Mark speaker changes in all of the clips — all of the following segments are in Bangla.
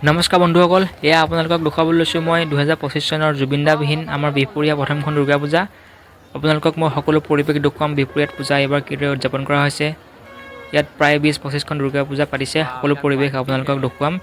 Speaker 1: নমস্কাৰ বন্ধুসকল, এয়া আপোনালোকক দেখুৱাবলৈ লৈছোঁ মই 2025 চনৰ জুবিনদাবিহীন আমাৰ বিহপুৰীয়া প্ৰথমখন দুৰ্গা পূজা। আপোনালোকক মই সকলো পৰিৱেশ দেখুৱাম। বিহপুৰীয়াত পূজা এইবাৰ কিদৰে উদযাপন কৰা হৈছে। ইয়াত প্ৰায় 20-25খন দুৰ্গা পূজা পাতিছে। সকলো পৰিৱেশ আপোনালোকক দেখুৱাম।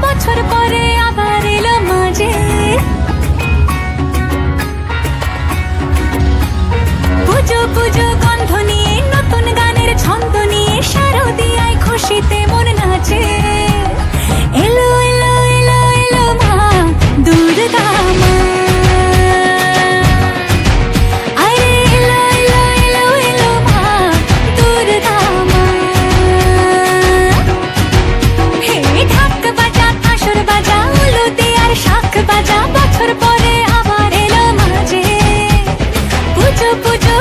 Speaker 2: বছর পরে আবার এলো মাঝে পুজো পুজো গন্ধ নিয়ে নতুন গানের ছন্দ নিয়ে শারদিয়ায় খুশিতে মন নাচে এলো এলো এলো এলো মা দুর্গা মা বছর পরে আবার এলো মাঝে পুজো পুজো